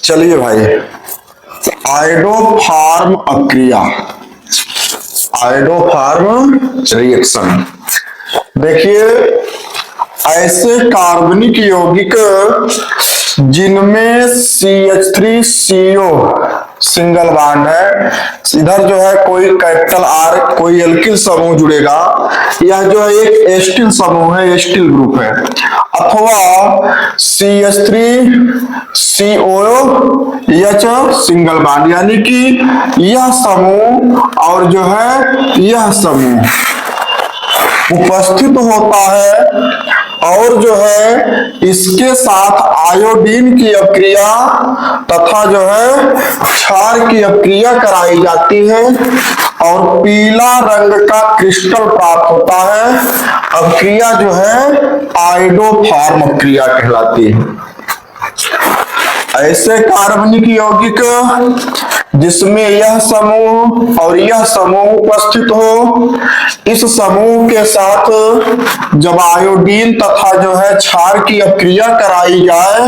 चलिए भाई, iodoform अक्रिया, iodoform reaction. देखिए, ऐसे कार्बनिक यौगिक जिनमें CH3CO सिंगल बॉन्ड है, इधर जो है कोई कैपिटल R कोई एल्किल समूह जुड़ेगा, यह जो है एक एस्टिल समूह है, एस्टिल ग्रुप है, अथवा CH3COH सिंगल बॉन्ड, यानी कि यह समूह और जो है यह समूह उपस्थित होता है और जो है इसके साथ आयोडीन की अपक्रिया तथा जो है क्षार की अपक्रिया कराई जाती है और पीला रंग का क्रिस्टल प्राप्त होता है। अपक्रिया जो है आयोडोफार्म अपक्रिया कहलाती है। ऐसे कार्बनिक यौगिक जिसमें यह समूह और यह समूह उपस्थित हो, इस समूह के साथ जब आयोडीन तथा जो है क्षार की अपक्रिया कराई जाए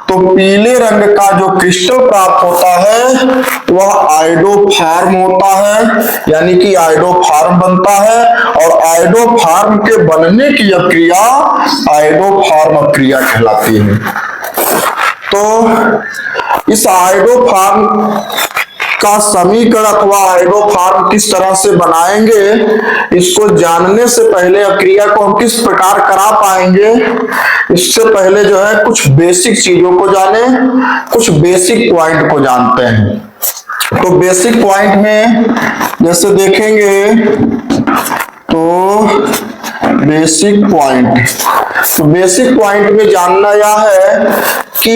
तो पीले रंग का जो क्रिस्टल प्राप्त होता है वह आयोडोफार्म होता है, यानी कि आयोडोफार्म बनता है। और आयोडोफार्म के बनने की अपक्रिया आयोडोफार्म अपक्रिया कहलाती है। तो इस आयोडोफार्म का समीकरण अथवा आयोडोफार्म किस तरह से बनाएंगे, इसको जानने से पहले अक्रिया को हम किस प्रकार करा पाएंगे, इससे पहले जो है कुछ बेसिक चीजों को जाने, कुछ बेसिक पॉइंट को जानते हैं। तो बेसिक पॉइंट में जैसे देखेंगे तो बेसिक पॉइंट में जानना यह है कि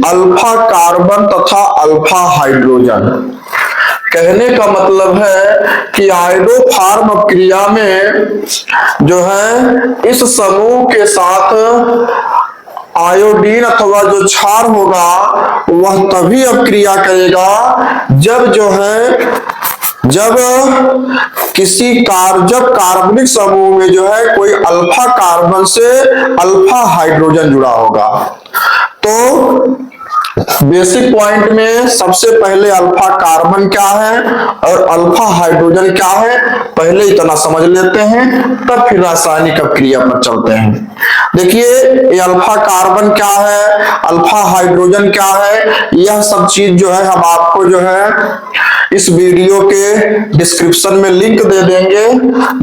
अल्फा कार्बन तथा अल्फा हाइड्रोजन, कहने का मतलब है कि आयोडोफार्म अपक्रिया में जो है इस समूह के साथ आयोडीन अथवा जो क्षार होगा वह तभी अपक्रिया करेगा जब जब कार्बनिक समूह में जो है कोई अल्फा कार्बन से अल्फा हाइड्रोजन जुड़ा होगा। तो बेसिक पॉइंट में सबसे पहले अल्फा कार्बन क्या है और अल्फा हाइड्रोजन क्या है, पहले इतना समझ लेते हैं, तब फिर रासायनिक अपक्रिया पर चलते हैं। देखिए, ये अल्फा कार्बन क्या है, अल्फा हाइड्रोजन क्या है, यह सब चीज जो है हम आपको जो है इस वीडियो के डिस्क्रिप्शन में लिंक दे देंगे।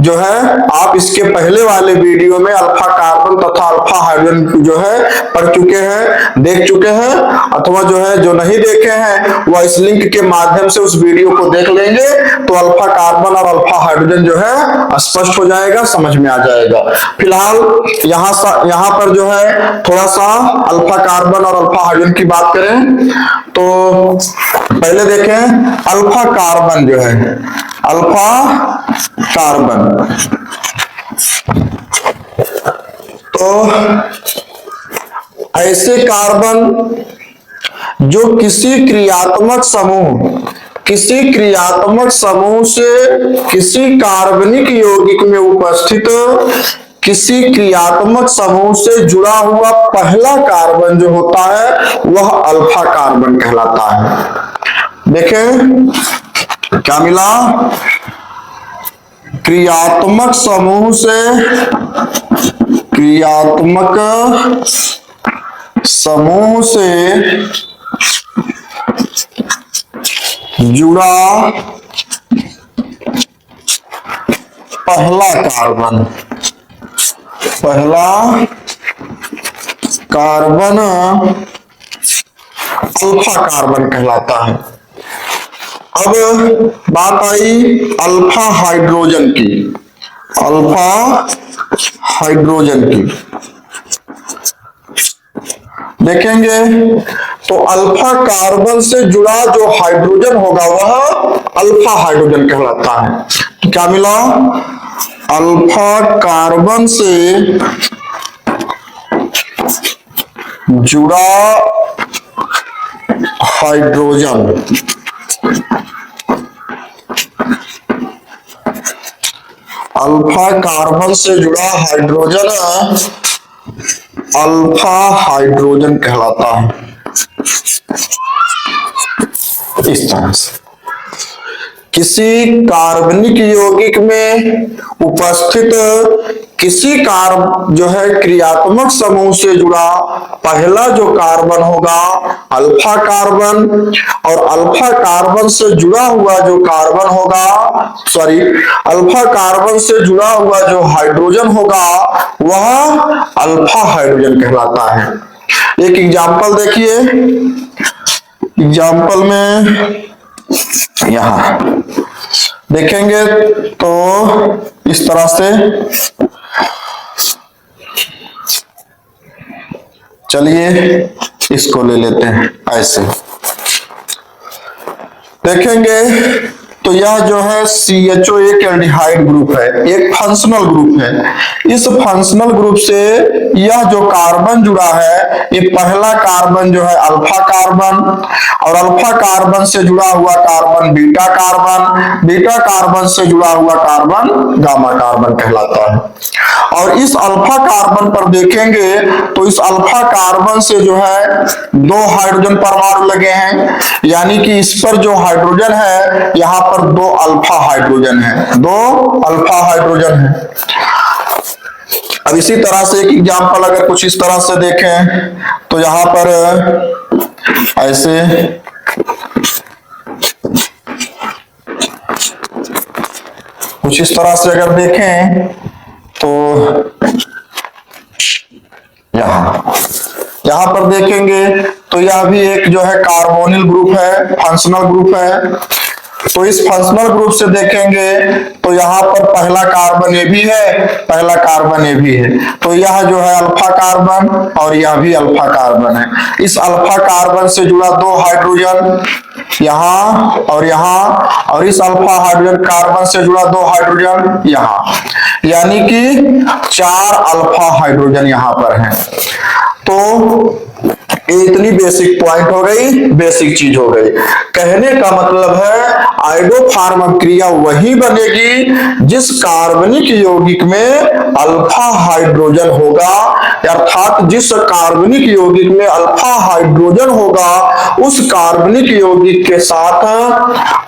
जो है आप इसके पहले वाले वीडियो में अल्फा कार्बन तथा अल्फा हाइड्रोजन जो है पढ़ चुके हैं, देख चुके हैं, अथवा जो है जो नहीं देखे हैं वह इस लिंक के माध्यम से उस वीडियो को देख लेंगे तो अल्फा कार्बन और अल्फा हाइड्रोजन जो है स्पष्ट हो जाएगा, समझ में आ जाएगा। फिलहाल यहाँ पर जो है थोड़ा सा अल्फा कार्बन और अल्फा हाइड्रोजन की बात करें तो पहले देखें अल्फा कार्बन जो है, अल्फा कार्बन तो ऐसे कार्बन जो किसी क्रियात्मक समूह से किसी कार्बनिक यौगिक में उपस्थित किसी क्रियात्मक समूह से जुड़ा हुआ पहला कार्बन जो होता है वह अल्फा कार्बन कहलाता है। देखें क्या मिला, क्रियात्मक समूह से जुड़ा पहला कार्बन अल्फा कार्बन कहलाता है। अब बात आई अल्फा हाइड्रोजन की, देखेंगे तो अल्फा कार्बन से जुड़ा जो हाइड्रोजन होगा वह अल्फा हाइड्रोजन कहलाता है। तो क्या मिला, अल्फा कार्बन से जुड़ा हाइड्रोजन अल्फा कार्बन से जुड़ा हाइड्रोजन अल्फा हाइड्रोजन कहलाता है। इस तरह से किसी कार्बनिक यौगिक में उपस्थित किसी जो है क्रियात्मक समूह से जुड़ा पहला जो कार्बन होगा अल्फा कार्बन, और अल्फा कार्बन से जुड़ा हुआ जो कार्बन होगा, अल्फा कार्बन से जुड़ा हुआ जो हाइड्रोजन होगा वह अल्फा हाइड्रोजन कहलाता है। एक एग्जाम्पल देखिए, एग्जाम्पल में यहां देखेंगे तो इस तरह से, चलिए इसको ले लेते हैं। ऐसे देखेंगे तो यह जो है CHO एक एल्डिहाइड ग्रुप है, एक फंक्शनल ग्रुप है। इस फंक्शनल ग्रुप से यह जो कार्बन जुड़ा है, ये पहला कार्बन जो है अल्फा कार्बन, और अल्फा कार्बन से जुड़ा हुआ carbon beta carbon, beta carbon से जुड़ा हुआ कार्बन गामा कार्बन कहलाता है। और इस अल्फा कार्बन पर देखेंगे तो इस अल्फा कार्बन से जो है 2 हाइड्रोजन परमाणु लगे हैं, यानी कि इस पर जो हाइड्रोजन है यहाँ पर 2 अल्फा हाइड्रोजन है, 2 अल्फा हाइड्रोजन है। अब इसी तरह से एक एग्जाम्पल अगर कुछ इस तरह से देखें तो यहाँ पर ऐसे कुछ इस तरह से अगर देखें तो यहां पर देखेंगे तो यह भी एक जो है कार्बोनिल ग्रुप है, फंक्शनल ग्रुप है। तो इस फंक्शनल ग्रुप से देखेंगे तो यहाँ पर पहला कार्बन ये भी है, पहला कार्बन ये भी है, तो यह जो है अल्फा कार्बन और यह भी अल्फा कार्बन है। इस अल्फा कार्बन से जुड़ा 2 हाइड्रोजन यहाँ और यहाँ, और इस अल्फा हाइड्रोजन कार्बन से जुड़ा 2 हाइड्रोजन यहाँ, यानी कि 4 अल्फा हाइड्रोजन यहाँ पर हैं। तो इतनी बेसिक पॉइंट हो गई, बेसिक चीज हो गई। कहने का मतलब है आइडोफार्म अभिक्रिया वही बनेगी जिस कार्बनिक यौगिक में अल्फा हाइड्रोजन होगा, अर्थात जिस कार्बनिक यौगिक में अल्फा हाइड्रोजन होगा उस कार्बनिक यौगिक के साथ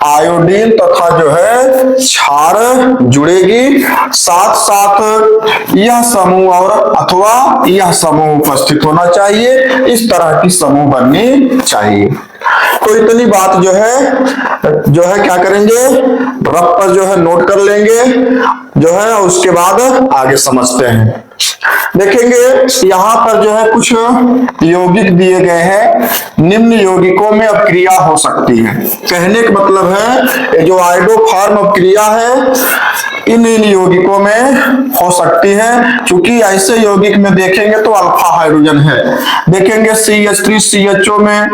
आयोडीन तथा जो है क्षार जुड़ेगी, साथ साथ यह समूह और अथवा यह समूह उपस्थित होना चाहिए, इस तरह की समूह बननी चाहिए। तो इतनी बात जो है क्या करेंगे, रफ पर जो है नोट कर लेंगे जो है, उसके बाद आगे समझते हैं। देखेंगे यहाँ पर जो है कुछ यौगिक दिए गए हैं, निम्न यौगिकों में अपक्रिया हो सकती है। कहने का मतलब है ये जो आइडोफार्म अपक्रिया है इन यौगिकों में हो सकती है, क्योंकि ऐसे यौगिक में देखेंगे तो अल्फा हाइड्रोजन है। देखेंगे CH3 CHO में,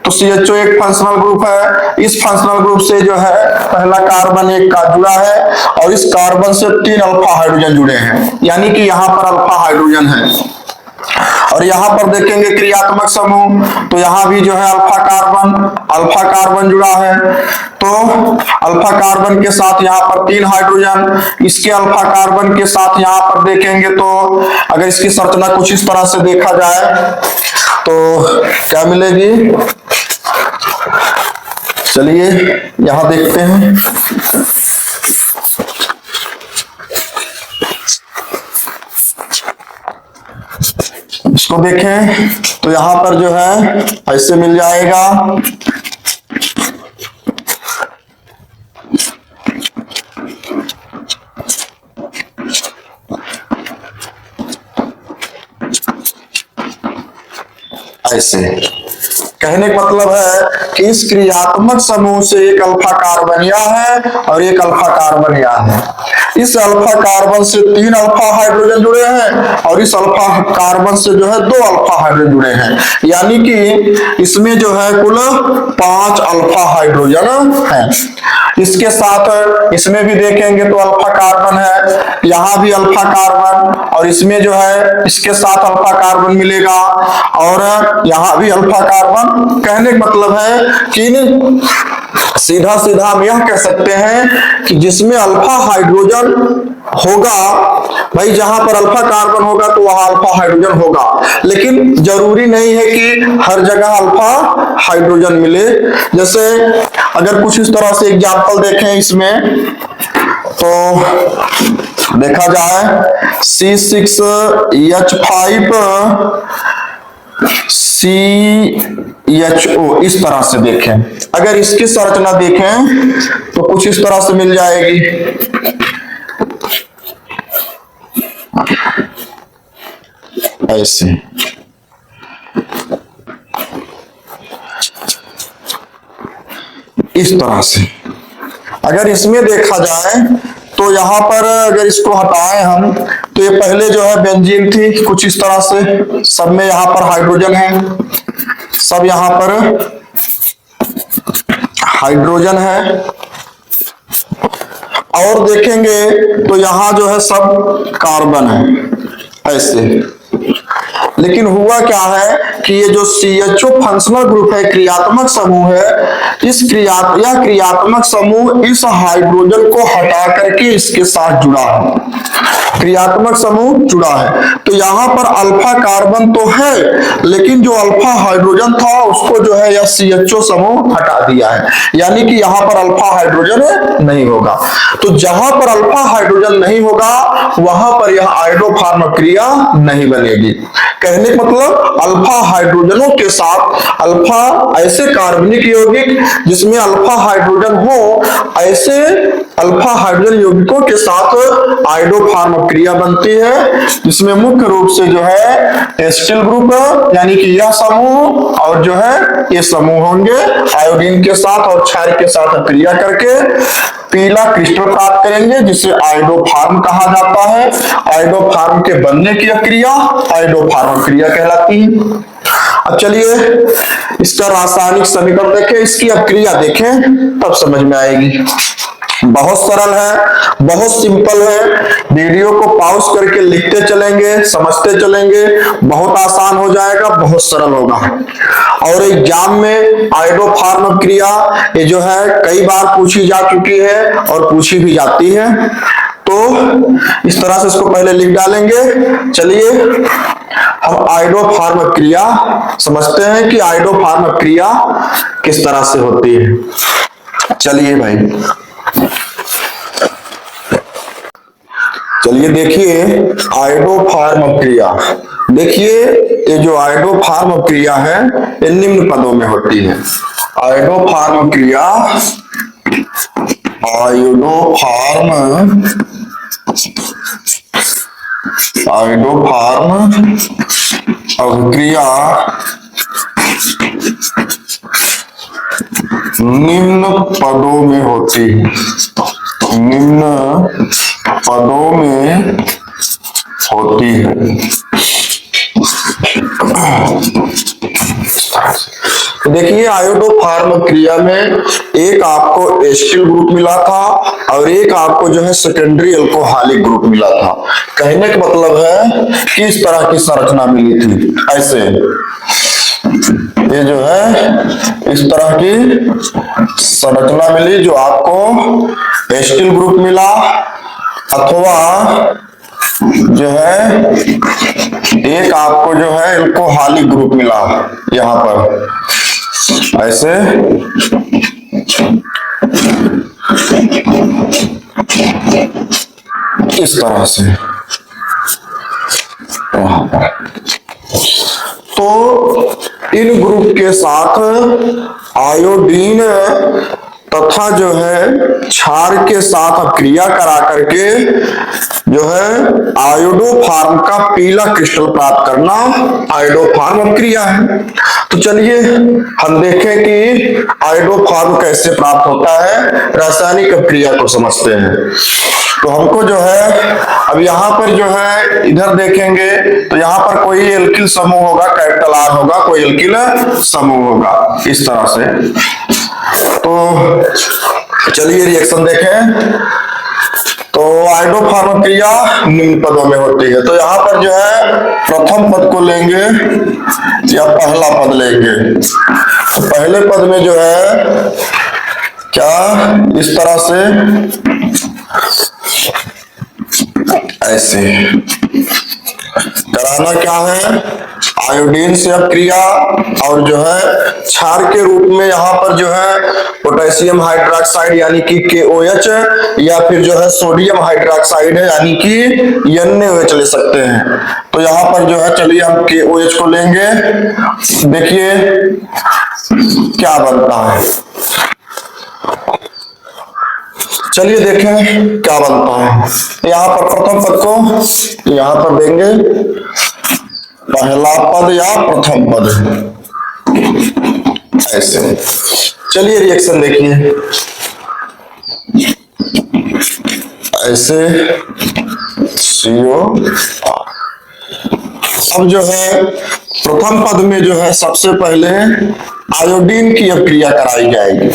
तो CHO एक फंक्शनल ग्रुप है, इस फंक्शनल ग्रुप से जो है पहला कार्बन एक का जुड़ा है और इस कार्बन से 3 अल्फा हाइड्रोजन जुड़े हैं, यानी कि यहाँ पर अल्फा हाइड्रोजन है। और यहाँ पर देखेंगे क्रियात्मक समूह, तो यहाँ भी जो है अल्फा कार्बन जुड़ा है, तो अल्फा कार्बन के साथ यहाँ पर 3 हाइड्रोजन, इसके अल्फा कार्बन के साथ यहाँ पर देखेंगे तो अगर इसकी संरचना कुछ इस तरह से देखा जाए तो क्या मिलेगी, चलिए यहां देखते हैं। इसको देखें तो यहां पर जो है ऐसे मिल जाएगा, ऐसे। कहने का मतलब है कि इस क्रियात्मक समूह से एक अल्फा कार्बन यह है और एक अल्फा कार्बन यह है। इस अल्फा कार्बन से 3 अल्फा हाइड्रोजन जुड़े हैं और इस अल्फा कार्बन से जो है 2 अल्फा हाइड्रोजन जुड़े हैं, यानी कि इसमें जो है कुल 5 अल्फा हाइड्रोजन है। इसके साथ इसमें भी देखेंगे तो अल्फा कार्बन है, यहाँ भी अल्फा कार्बन, और इसमें जो है इसके साथ अल्फा कार्बन मिलेगा और यहाँ भी अल्फा कार्बन। कहने का मतलब है कि सीधा सीधा हम यह कह सकते हैं कि जिसमें अल्फा हाइड्रोजन होगा भाई, जहां पर अल्फा कार्बन होगा तो वहां अल्फा हाइड्रोजन होगा, लेकिन जरूरी नहीं है कि हर जगह अल्फा हाइड्रोजन मिले। जैसे अगर कुछ इस तरह से एग्जांपल देखें इसमें, तो देखा जाए C6H5 CHO, इस तरह से देखें। अगर इसकी संरचना देखें तो कुछ इस तरह से मिल जाएगी। ऐसे इस तरह से अगर इसमें देखा जाए तो यहां पर अगर इसको हटाएं हम, तो ये पहले जो है बेंजीन थी कुछ इस तरह से, सब में यहां पर हाइड्रोजन है, सब यहां पर हाइड्रोजन है। और देखेंगे तो यहां जो है सब कार्बन है ऐसे। लेकिन हुआ क्या है कि ये जो CHO फंक्शनल ग्रुप है, क्रियात्मक समूह है, यह क्रियात्मक समूह इस हाइड्रोजन को हटा करके इसके साथ जुड़ा है, क्रियात्मक समूह जुड़ा है। तो यहां पर अल्फा कार्बन तो है, लेकिन जो अल्फा हाइड्रोजन था उसको जो है यह CHO समूह हटा दिया है, यानी कि यहां पर अल्फा हाइड्रोजन नहीं होगा। तो जहां पर अल्फा हाइड्रोजन नहीं होगा वहां पर यह आयोडोफार्म क्रिया नहीं बनेगी। कहने का मतलब अल्फा हाइड्रोजनों के साथ अल्फा ऐसे कार्बनिक यौगिक जिसमें अल्फा हाइड्रोजन हो, ऐसे अल्फा हाइड्रोजन यौगिकों के साथ आयोडोफार्म क्रिया बनती है, जिसमें मुख्य रूप से जो है एसिटिल ग्रुप यानी कि यह समूह और जो है ये समूह होंगे, आयोडीन के साथ और क्षार के साथ क्रिया करके पीला क्रिस्टल प्राप्त करेंगे, जिसे आयोडोफार्म कहा जाता है। आयोडोफार्म के बनने की क्रिया आयोडोफार्म क्रिया कहलाती है। अब चलिए इसका रासायनिक समीकरण देखें, इसकी अब क्रिया देखें तब समझ में आएगी। बहुत सरल है, बहुत सिंपल है। वीडियो को पॉज करके लिखते चलेंगे, समझते चलेंगे, बहुत आसान हो जाएगा, बहुत सरल होगा। और एग्जाम में आयोडोफार्म क्रिया ये जो है कई बार पूछी जा चुकी है और पूछी भी जाती है। तो इस तरह से इसको पहले लिख डालेंगे। चलिए हम आयोडोफार्म क्रिया समझते हैं कि आयोडोफार्म क्रिया किस तरह से होती है। चलिए भाई, चलिए देखिए आयोडोफार्म क्रिया। देखिए ये जो आयोडोफार्म क्रिया है ये निम्न पदों में होती है। आयोडोफार्म क्रिया, आयोडोफार्म अभिक्रिया निम्न पदों में होती है, निम्न पदों में होती है। देखिए आयोडोफार्म क्रिया में एक आपको एसिटिल ग्रुप मिला था और एक आपको जो है सेकेंडरी अल्कोहलिक ग्रुप मिला था। कहने का मतलब है कि इस तरह की संरचना मिली थी। ऐसे ये जो है इस तरह की संरचना मिली, जो आपको एसिटिल ग्रुप मिला अथवा जो है एक आपको जो है अल्कोहलिक ग्रुप मिला यहां पर ऐसे। इस तरह से वहां पर तो इन ग्रुप के साथ आयोडीन तथा जो है क्षार के साथ क्रिया करा करके जो है आयोडोफार्म का पीला क्रिस्टल प्राप्त करना आयोडोफार्म क्रिया है। तो चलिए हम देखें कि आयोडोफार्म कैसे प्राप्त होता है, रासायनिक क्रिया को समझते हैं। तो हमको जो है अब यहाँ पर जो है इधर देखेंगे तो यहाँ पर कोई एल्किल समूह होगा, कैपिटल R होगा, कोई एल्किल समूह होगा इस तरह से। तो चलिए रिएक्शन देखें। तो आयोडोफार्म क्रिया निम्न पदों में होती है। तो यहाँ पर जो है प्रथम पद को लेंगे या पहला पद लेंगे। तो पहले पद में जो है क्या इस तरह से ऐसे कराना क्या है, आयोडीन से अब क्रिया, और जो है क्षार के रूप में यहाँ पर जो है पोटेशियम हाइड्रोक्साइड यानी कि KOH, या फिर जो है सोडियम हाइड्रोक्साइड है यानी कि NaOH ले सकते हैं। तो यहाँ पर जो है चलिए हम KOH को लेंगे, देखिए क्या बनता है, चलिए देखें क्या बनता है। यहाँ पर प्रथम पद को यहाँ पर देंगे, पहला पद या प्रथम पद, ऐसे। चलिए रिएक्शन देखिए, ऐसे CO। अब जो है प्रथम पद में जो है सबसे पहले आयोडीन की क्रिया कराई जाएगी।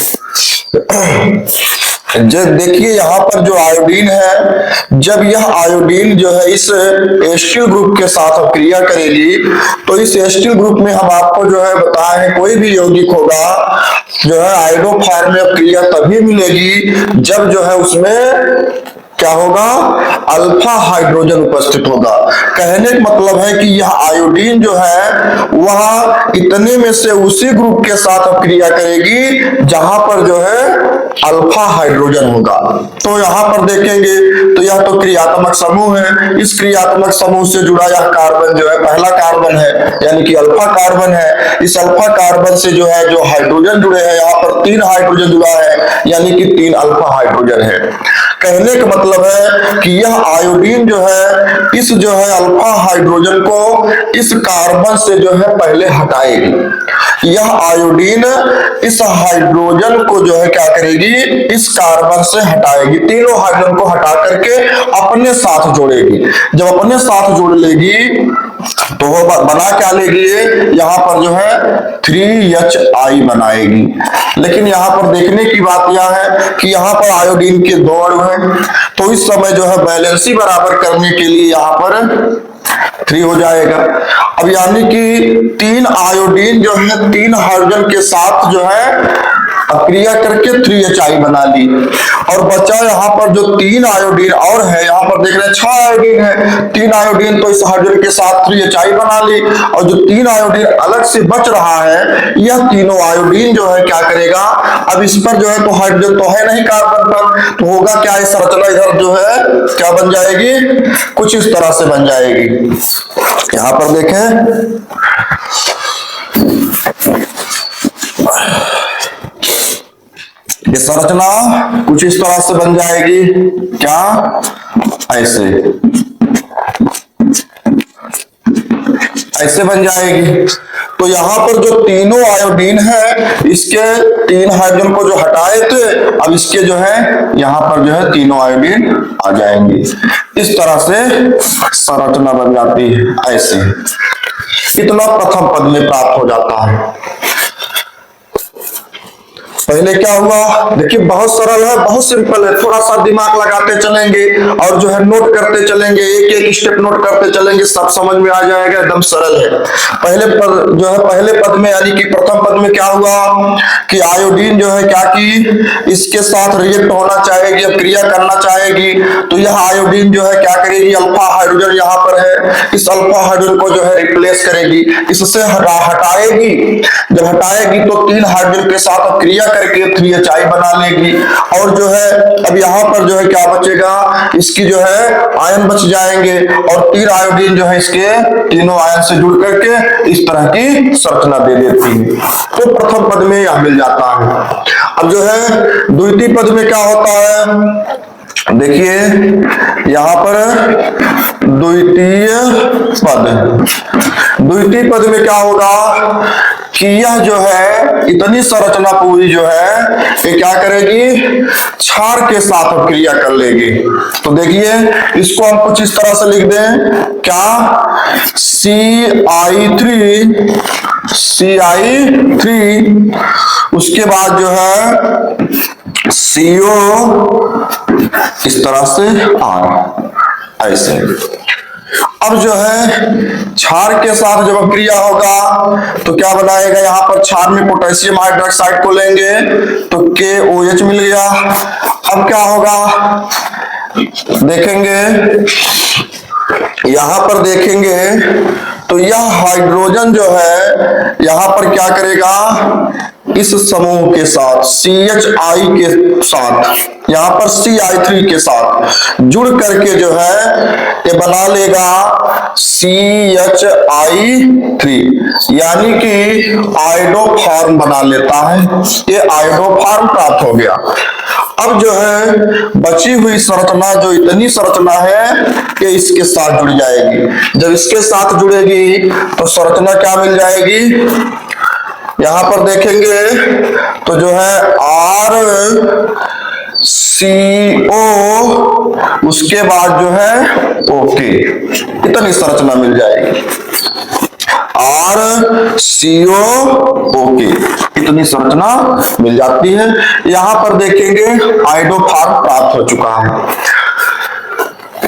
देखिए यहाँ पर जो आयोडीन है, जब यह आयोडीन जो है इस एस्टिल ग्रुप के साथ क्रिया करेगी, तो इस एस्टिल ग्रुप में हम आपको जो है बताए हैं कोई भी यौगिक होगा जो है आयोडोफायर में क्रिया तभी मिलेगी जब जो है उसमें क्या होगा, अल्फा हाइड्रोजन उपस्थित होगा। कहने का मतलब है कि यह आयोडीन जो है वह इतने में से उसी ग्रुप के साथ क्रिया करेगी जहां पर जो है अल्फा हाइड्रोजन होगा। तो यहाँ पर देखेंगे तो यह तो क्रियात्मक समूह है, इस क्रियात्मक समूह से जुड़ा यह कार्बन जो है पहला कार्बन है यानी कि अल्फा कार्बन है। इस अल्फा कार्बन से जो है जो हाइड्रोजन जुड़े हैं, यहाँ पर 3 हाइड्रोजन जुड़ा है यानी कि 3 अल्फा हाइड्रोजन है। कहने का मतलब है कि यह आयोडीन जो है इस जो है अल्फा हाइड्रोजन को इस कार्बन से जो है पहले हटाएगी। यह आयोडीन इस हाइड्रोजन को जो है क्या करेगी, इस कार्बन से हटाएगी, तीनों हाइड्रोजन को हटा करके अपने साथ जोड़ेगी। जब अपने साथ जोड़ लेगी तो वो बना क्या लेगी, यहाँ पर जो है 3HI बनाएगी। लेकिन यहाँ पर देखने की बात यह है कि यहाँ पर आयोडीन के 2 अणु हैं, तो इस समय जो है बैलेंसी बराबर करने के लिए यहाँ पर 3 हो जाएगा। अब यानी कि 3 आयोडीन जो है 3 हाइड्रोजन के साथ जो है क्रिया करके 3HI बना ली, और बचा यहाँ पर जो 3 आयोडीन और है, यहाँ पर देख रहे हैं 6 आयोडीन है, 3 आयोडीन तो इस हाइड्रोजन के साथ 3HI बना ली, और जो 3 आयोडीन अलग से बच रहा है, यह तीनों आयोडीन जो है क्या करेगा, अब इस पर जो है तो हाइड्रोजन तो है नहीं कार्बन पर, तो होगा क्या, इस संरचना इधर जो है क्या बन जाएगी, कुछ इस तरह से बन जाएगी। यहाँ पर देखें ये संरचना कुछ इस तरह से बन जाएगी, क्या, ऐसे बन जाएगी। तो यहाँ पर जो तीनों आयोडीन है, इसके 3 हाइड्रोजन को जो हटाए थे, अब इसके जो है यहाँ पर जो है तीनों आयोडीन आ जाएंगे। इस तरह से संरचना बन जाती है, ऐसे। इतना प्रथम पद में प्राप्त हो जाता है। पहले क्या हुआ, देखिए बहुत सरल है, बहुत सिंपल है, थोड़ा सा दिमाग लगाते चलेंगे और जो है नोट करते चलेंगे, एक एक स्टेप नोट करते चलेंगे, सब समझ में आ जाएगा, एकदम सरल है। पहले पद जो है पहले पद में यानी कि प्रथम पद में क्या हुआ कि आयोडीन जो है क्या की, इसके साथ रिएक्ट होना चाहेगी, अब क्रिया करना चाहेगी, तो यह आयोडीन जो है क्या करेगी, अल्फा हाइड्रोजन यहाँ पर है, इस अल्फा हाइड्रोजन को जो है रिप्लेस करेगी, इससे हटाएगी। जब हटाएगी तो 3 हाइड्रोजन के साथ क्रिया करके 3HI बना लेगी, और जो है अब यहाँ पर जो है क्या बचेगा, इसकी जो है आयन बच जाएंगे, और 3 आयोडीन जो है इसके तीनों आयन से जुड़ करके इस तरह की संरचना दे देती है। तो प्रथम पद में यह मिल जाता है। अब जो है द्वितीय पद में क्या होता है, देखिए यहाँ पर द्वितीय पद में क्या होगा कि यह जो है इतनी संरचना पूरी जो है ये क्या करेगी, क्षार के साथ क्रिया कर लेगी। तो देखिए इसको हम कुछ इस तरह से लिख दें, क्या, CI3, उसके बाद जो है CO इस तरह से R, ऐसे। अब जो है क्षार के साथ जब क्रिया होगा तो क्या बनाएगा, यहाँ पर क्षार में पोटेशियम हाइड्रोक्साइड को लेंगे तो KOH मिल गया। अब क्या होगा, देखेंगे, यहां पर देखेंगे तो यह हाइड्रोजन जो है यहां पर क्या करेगा, इस समूह के साथ CHI के साथ, यहां पर CI3 के साथ जुड़ करके जो है ये बना लेगा CHI3, यानी कि आयोडोफॉर्म बना लेता है। ये आयोडोफॉर्म प्राप्त हो गया। अब जो है बची हुई संरचना, जो इतनी संरचना है कि इसके साथ जुड़ जाएगी। जब इसके साथ जुड़ेगी तो संरचना क्या मिल जाएगी, यहां पर देखेंगे तो जो है RCO, उसके बाद जो है OK, इतनी संरचना मिल जाएगी। RCO OK, इतनी संरचना मिल जाती है। यहां पर देखेंगे आयोडोफॉर्म प्राप्त हो चुका है।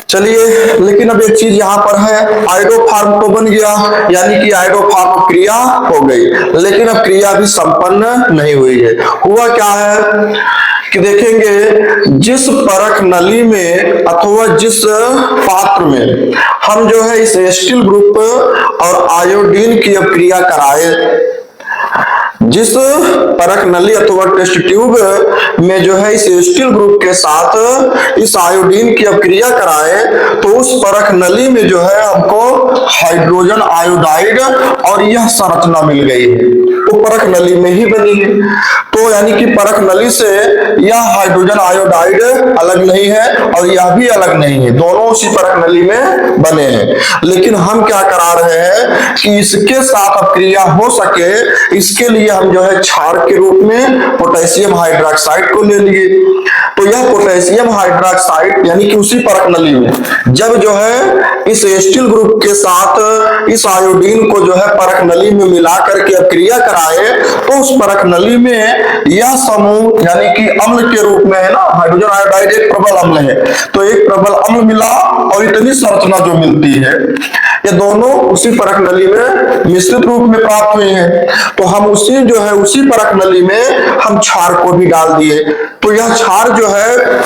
चलिए, लेकिन अब एक चीज यहां पर है, आयोडोफॉर्म तो बन गया, यानी कि आयोडोफॉर्म क्रिया हो गई, लेकिन अब क्रिया भी संपन्न नहीं हुई है। हुआ क्या है कि देखेंगे, जिस परख नली में अथवा जिस पात्र में हम जो है इस एसिटिल ग्रुप और आयोडीन की अब क्रिया कराए, जिस परख नली अथवा टेस्ट ट्यूब में जो है इस एसिटिल ग्रुप के साथ इस आयोडीन की अब क्रिया कराए, तो उस परख नली में जो है हमको हाइड्रोजन आयोडाइड और यह संरचना मिल गई है। तो परख नली में ही बनी है, तो यानी कि परख नली से यह हाइड्रोजन आयोडाइड अलग नहीं है और यह भी अलग नहीं है, दोनों उसी परख नली में बने हैं। लेकिन हम क्या करा रहे हैं कि इसके साथ अब क्रिया हो सके, इसके लिए हम जो है क्षार के रूप में पोटेशियम हाइड्रोक्साइड को ले लिए। तो यह पोटेशियम हाइड्रोक्साइड यानी कि उसी परख नली में जब जो है इस एसिटिल ग्रुप के साथ इस आयोडीन को जो है परख नली में मिला करके अब क्रिया कराए, तो उस परख नली में यह समूह यानी कि अम्ल के रूप में है ना, हाइड्रोजन आयोडाइड एक प्रबल अम्ल है, तो एक प्रबल अम्ल मिला और इतनी संरचना जो मिलती है, ये दोनों उसी परख नली में मिश्रित रूप में प्राप्त हुए हैं। तो हम उसी जो है उसी परख नली में हम क्षार को भी डाल दिए, तो यह क्षार जो है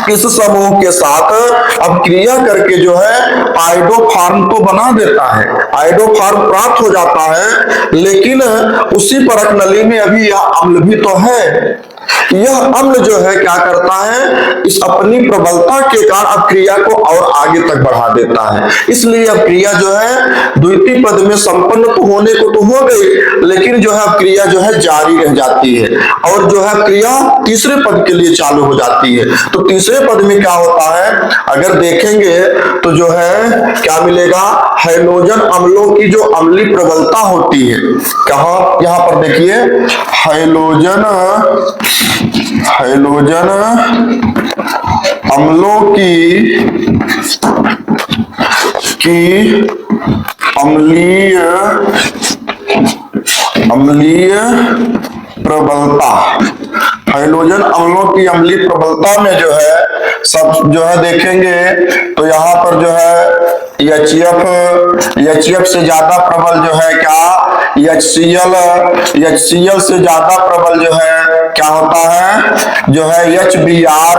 इस समूह के साथ अब क्रिया करके जो है आयोडोफॉर्म तो बना देता है, आयोडोफॉर्म प्राप्त हो जाता है, लेकिन उसी परख नली में अभी यह अम्ल भी तो है। यह अम्ल जो है क्या करता है, इस अपनी प्रबलता के कारण अब क्रिया को और आगे तक बढ़ा देता है। इसलिए अब क्रिया जो है द्वितीय पद में संपन्न तो होने को तो हो गई, लेकिन जो है अब क्रिया जो है जारी रह जाती है और जो है क्रिया तीसरे पद के लिए चालू हो जाती है। तो तीसरे पद में क्या होता है, अगर देखेंगे तो जो है क्या मिलेगा, हैलोजन अम्लों की जो अम्लीय प्रबलता होती है, कहाँ, यहां पर देखिए हैलोजन अम्लों की अम्लीय प्रबलता, हाइड्रोजन अम्लों की अम्लीय प्रबलता में जो है सब जो है देखेंगे तो यहाँ पर जो है HCF से ज्यादा प्रबल जो है क्या HCl से ज्यादा प्रबल जो है क्या होता है, जो है HBr,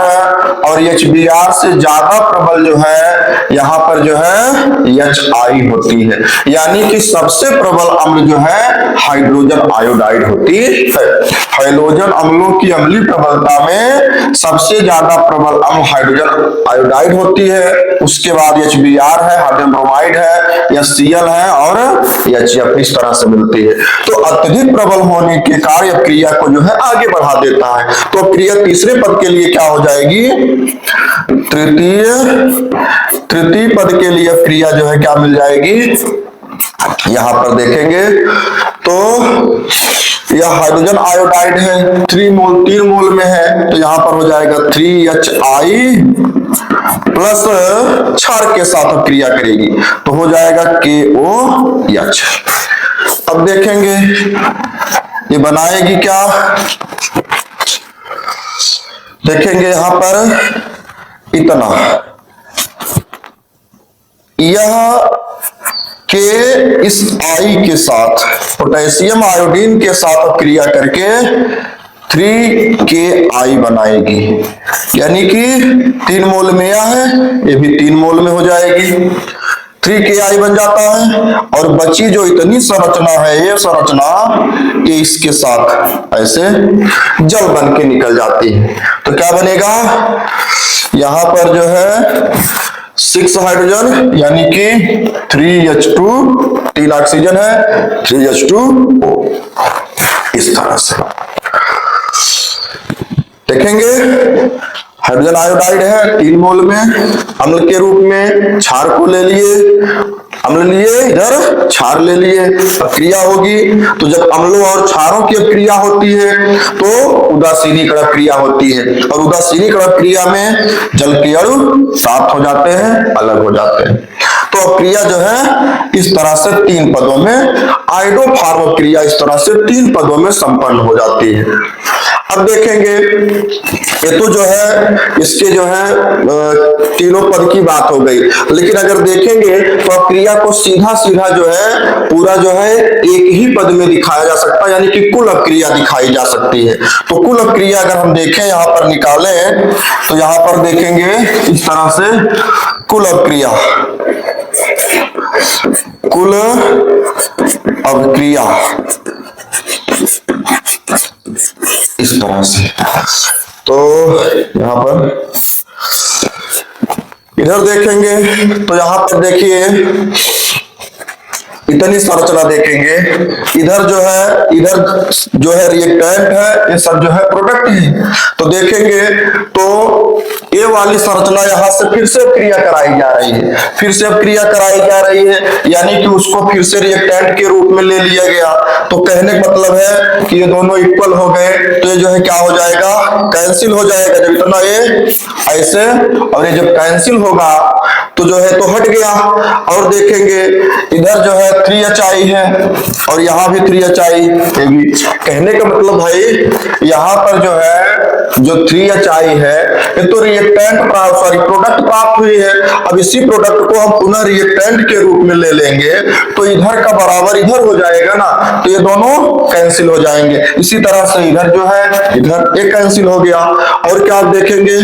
और HBr से ज्यादा प्रबल जो है यहाँ पर जो है HI होती है। यानी कि सबसे प्रबल अम्ल जो है हाइड्रोजन आयोडाइड होती है। हाइड्रोजन अम्लों की अम्लीय प्रबलता में सबसे ज्यादा प्रबल अम्ल हाइड्रोजन आयोडाइड होती है, उसके बाद HBr है, हाइड्रोजन ब्रोमाइड है, HCl है और HCl इस तरह से मिलती है। तो अत्यधिक प्रबल होने के कारण क्रिया को जो है आगे बढ़ा देता है। तो क्रिया तीसरे पद के लिए क्या हो जाएगी, तृतीय पद के लिए क्रिया जो है क्या मिल जाएगी, यहां पर देखेंगे तो यह हाइड्रोजन आयोडाइड है, 3 मोल में है, तो यहां पर हो जाएगा 3HI प्लस क्षार के साथ क्रिया करेगी तो हो जाएगा KOH। अब देखेंगे ये बनाएगी क्या, देखेंगे यहां पर इतना, यह के इस I के साथ पोटेशियम आयोडीन के साथ क्रिया करके 3Ki बनाएगी, यानी कि 3 मोल में यह है, ये भी 3 मोल में हो जाएगी, 3Ki बन जाता है। और बची जो इतनी संरचना है, ये संरचना ये इसके साथ ऐसे जल बन के निकल जाती है। तो क्या बनेगा, यहां पर जो है 6 हाइड्रोजन यानी कि 3H2, 3 ऑक्सीजन है, 3H2O, इस तरह से देखेंगे। हाइड्रोजन आयोडाइड है 3 मोल में, अम्ल के रूप में क्षार को ले लिए, अम्ल लिए इधर क्षार ले लिए, अब क्रिया होगी तो जब अम्लों और क्षारों की क्रिया होती है तो उदासीनीकरण क्रिया होती है, और उदासीनीकरण क्रिया में जल के अणु प्राप्त हो जाते हैं, अलग हो जाते हैं। तो क्रिया जो है इस तरह से 3 पदों में, आयोडोफार्म क्रिया इस तरह से 3 पदों में संपन्न हो जाती है। अब देखेंगे, ये तो जो है इसके जो है तीनों पद की बात हो गई, लेकिन अगर देखेंगे तो क्रिया को सीधा सीधा जो है पूरा जो है एक ही पद में दिखाया जा सकता है, यानी कि कुल अक्रिया दिखाई जा सकती है। तो कुल अक्रिया अगर हम देखें यहाँ पर निकालें तो यहाँ पर देखेंगे इस तरह से कुल अक्रिया, कुल अभिक्रिया इस तरह से। तो यहां पर इधर देखेंगे तो यहां पर देखिए इतनी संरचना देखेंगे, इधर जो है रिएक्टेंट है, ये सब जो है प्रोडक्ट है। तो देखेंगे तो ये वाली संरचना यहां से फिर से क्रिया कराई जा रही है, फिर से अब क्रिया कराई जा रही है, यानी कि उसको फिर से रिएक्टेंट के रूप में ले लिया गया। तो कहने का मतलब है कि ये दोनों इक्वल हो गए, तो ये जो है क्या हो जाएगा, कैंसिल हो जाएगा। जब इतना ये ऐसे और ये जब कैंसिल होगा तो जो है तो हट गया। और देखेंगे इधर जो है 3HI है और यहाँ भी 3HI है भी। कहने का मतलब भाई यहाँ पर जो है जो 3HI है ये तो रिएक्टेंट प्रोडक्ट प्राप्त हुई है। अब इसी प्रोडक्ट को हम पुनः रिएक्टेंट के रूप में ले लेंगे तो इधर का बराबर इधर हो जाएगा ना, तो ये दोनों कैंसिल हो जाएंगे। इसी तरह से इधर जो है इधर एक कैंसिल हो गया। और क्या आप देखेंगे,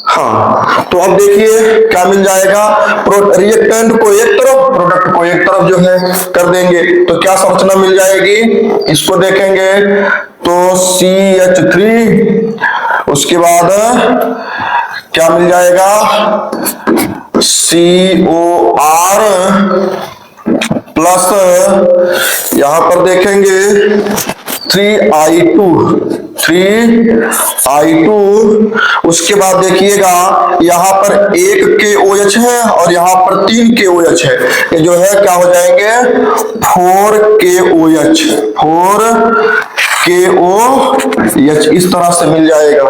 हाँ तो अब देखिए क्या मिल जाएगा, रिएक्टेंट को एक तरफ प्रोडक्ट को एक तरफ जो है कर देंगे तो क्या संरचना मिल जाएगी। इसको देखेंगे तो CH3, उसके बाद क्या मिल जाएगा COR प्लस यहां पर देखेंगे 3I2, उसके बाद देखिएगा यहां पर 1 KOH है और यहां पर 3 KOH है, ये जो है क्या हो जाएंगे 4 KOH, 4KOH इस तरह से मिल जाएगा।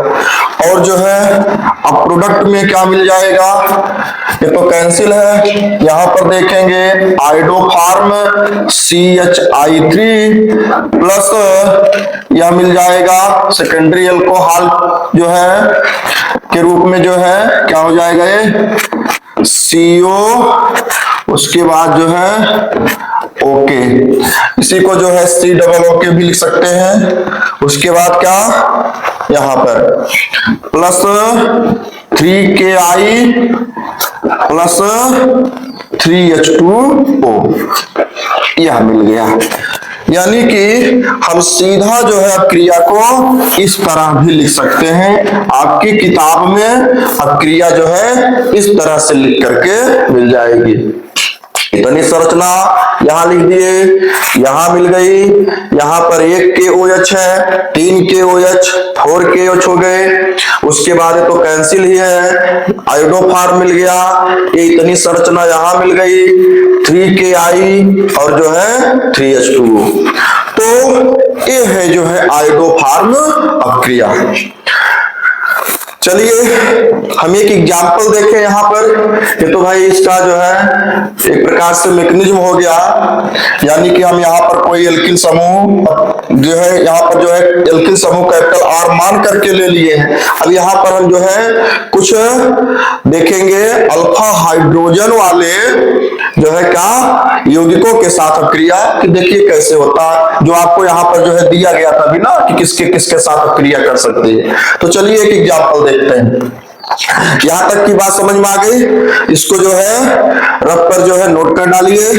और जो है अब प्रोडक्ट में क्या मिल जाएगा, ये तो कैंसिल है। यहां पर देखेंगे आयोडोफार्म CHI3 प्लस यह मिल जाएगा सेकेंडरी अल्कोहल जो है के रूप में जो है क्या हो जाएगा ये CO, उसके बाद जो है ओके, इसी को जो है COO भी लिख सकते हैं। उसके बाद क्या यहां पर प्लस 3KI प्लस 3H2O यह मिल गया। यानी कि हम सीधा जो है क्रिया को इस तरह भी लिख सकते हैं। आपकी किताब में अब क्रिया जो है इस तरह से लिख करके मिल जाएगी। इतनी संरचना यहां लिख दिए, यहां मिल गई, यहां पर 1 KOH है, 3 KOH, 4 KOH हो गए। उसके बाद तो कैंसिल ही है, आयोडोफार्म मिल गया, ये इतनी संरचना यहां मिल गई 3KI और जो है 3H2O। तो ये है जो है आयोडोफार्म अभिक्रिया। चलिए हम एक एग्जाम्पल देखें यहाँ पर। ये तो भाई इसका जो है एक प्रकार से मैकेनिज्म हो गया, यानी कि हम यहाँ पर कोई एल्किल समूह जो है, यहाँ पर जो है एल्किल समूह कैपिटल आर मान करके ले लिए हैं। अब यहाँ पर हम जो है कुछ देखेंगे अल्फा हाइड्रोजन वाले जो है क्या यौगिकों के साथ अक्रिया, कि देखिए कैसे होता है, जो आपको यहाँ पर जो है दिया गया था अभी ना कि किसके किसके साथ अक्रिया कर सकती है। तो चलिए एक एग्जाम्पल देखते हैं। यहां तक की बात समझ में आ गई। इसको जो है रफ पर जो है नोट कर डालिए,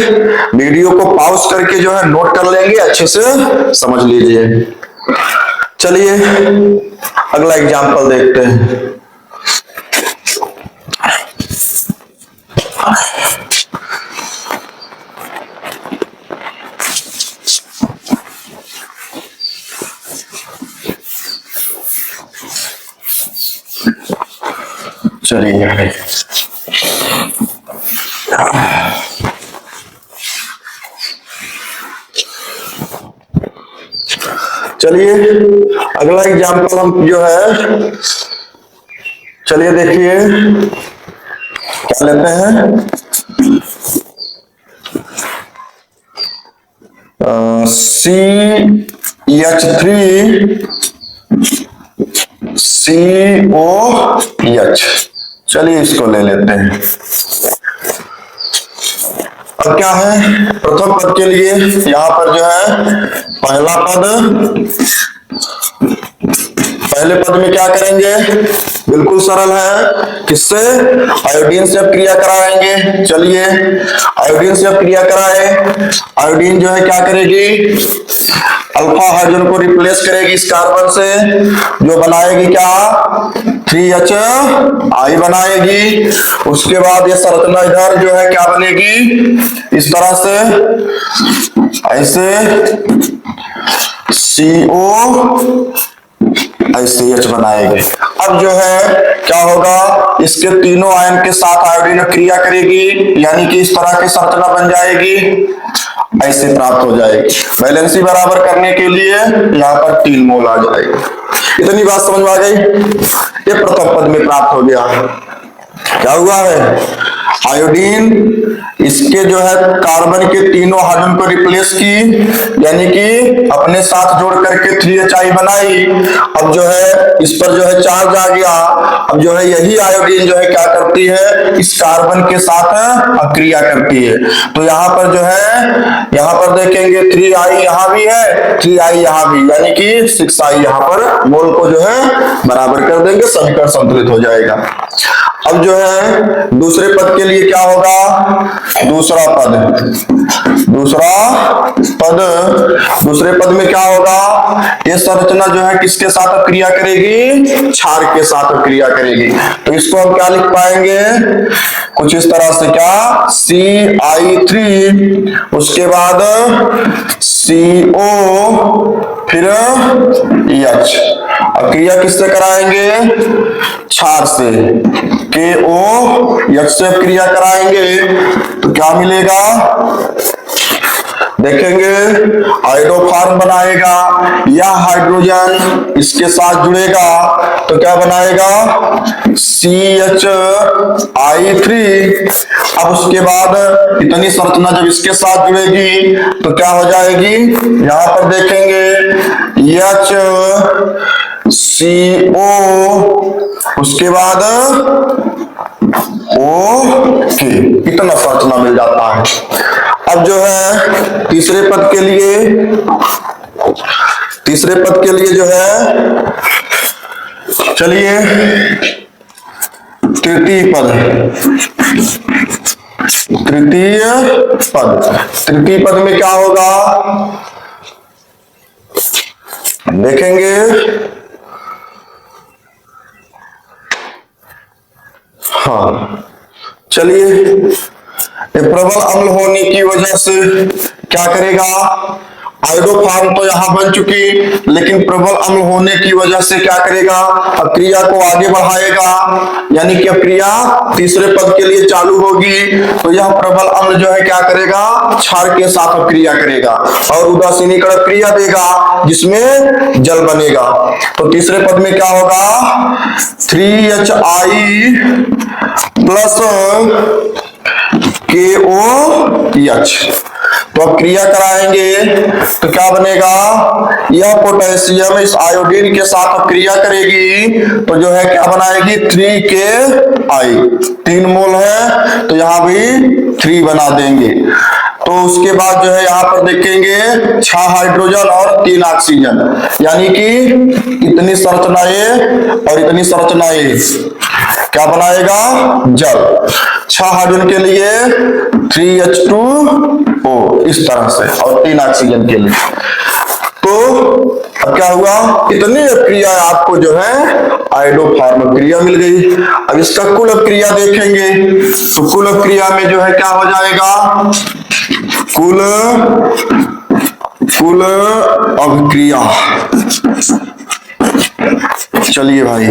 वीडियो को पॉज करके जो है नोट कर लेंगे, अच्छे से समझ लीजिए। चलिए अगला एग्जाम्पल देखते हैं। चलिए अगला एग्जाम्पल हम जो है, चलिए देखिए क्या लेते हैं। CH3COH, चलिए इसको ले लेते हैं। अब क्या है, प्रथम पद के लिए यहां पर जो है पहला पद, पहले पद में क्या करेंगे, बिल्कुल सरल है, किससे आयोडीन से अब क्रिया कराएंगे। चलिए आयोडीन से अब क्रिया कराए, आयोडीन जो है क्या करेगी, अल्फा हाइड्रोजन को रिप्लेस करेगी इस कार्बन से, जो बनाएगी क्या 3HI बनाएगी। उसके बाद ये संरचना इधर जो है क्या बनेगी, इस तरह से ऐसे CO ऐसे H बनाएंगे। अब जो है क्या होगा, इसके तीनों आयन के साथ आयोडीन क्रिया करेगी, यानी कि इस तरह की संरचना बन जाएगी, ऐसे प्राप्त हो जाएगी। वैलेंसी बराबर करने के लिए यहाँ पर 3 मोल आ जाएगी। इतनी बात समझ में आ गई। ये प्रथम पद में प्राप्त हो गया। क्या हुआ है, आयोडीन इसके जो है कार्बन के तीनों हाइड्रोजन को रिप्लेस की, यानी कि अपने साथ जोड़ करके 3HI बनाई। अब जो है इस पर जो है चार्ज आ गया। अब जो है यही आयोडीन जो है क्या करती है, इस कार्बन के साथ अक्रिया करती है। तो यहाँ पर जो है, यहाँ पर देखेंगे 3I यहाँ भी है, 3I यहाँ भी, यानी कि 6I यहाँ पर मोल को जो है बराबर कर देंगे, समीकरण संतुलित हो जाएगा। अब जो है दूसरे पद के लिए क्या होगा, दूसरे पद में क्या होगा, ये संरचना जो है किसके साथ क्रिया करेगी, क्षार के साथ क्रिया करेगी। तो इसको हम क्या लिख पाएंगे, कुछ इस तरह से, क्या CI3, उसके बाद CO, फिर H। क्रिया किससे कराएंगे, क्षार से, KOH से क्रिया कराएंगे तो क्या मिलेगा, देखेंगे हाइड्रोफॉर्म बनाएगा, या हाइड्रोजन इसके साथ जुड़ेगा तो क्या बनाएगा CHI3। अब उसके बाद इतनी संरचना जब इसके साथ जुड़ेगी तो क्या हो जाएगी, यहां पर देखेंगे HCO, उसके बाद ओके, इतना संरचना मिल जाता है। अब जो है तीसरे पद के लिए जो है, चलिए तृतीय पद में क्या होगा, देखेंगे। हाँ चलिए, प्रबल अम्ल होने की वजह से क्या करेगा, आयोडोफार्म तो यहां बन चुकी, लेकिन प्रबल अम्ल होने की वजह से क्या करेगा, अब क्रिया को आगे बढ़ाएगा, यानी कि अब क्रिया तीसरे पद के लिए चालू होगी। तो यह प्रबल अम्ल जो है क्या करेगा, क्षार के साथ क्रिया करेगा और उदासीनीकरण क्रिया देगा जिसमें जल बनेगा। तो तीसरे पद में क्या होगा, 3HI प्लस KOH। तो अब क्रिया कराएंगे तो क्या बनेगा, यह पोटेशियम इस आयोडीन के साथ अब क्रिया करेगी तो जो है क्या बनाएगी, 3KI, 3 मोल है तो यहां भी 3 बना देंगे। तो उसके बाद जो है यहां पर देखेंगे 6 हाइड्रोजन और 3 ऑक्सीजन, यानी कि इतनी संरचना A और इतनी संरचना A क्या बनाएगा, जल। 6 हाइड्रोजन के लिए 3H2O इस तरह से और 3 ऑक्सीजन के लिए। तो अब क्या हुआ, इतनी क्रिया आपको जो है आयोडोफार्म क्रिया मिल गई। अब इसका कुल क्रिया देखेंगे तो कुल क्रिया में जो है क्या हो जाएगा, कुल अभिक्रिया। चलिए भाई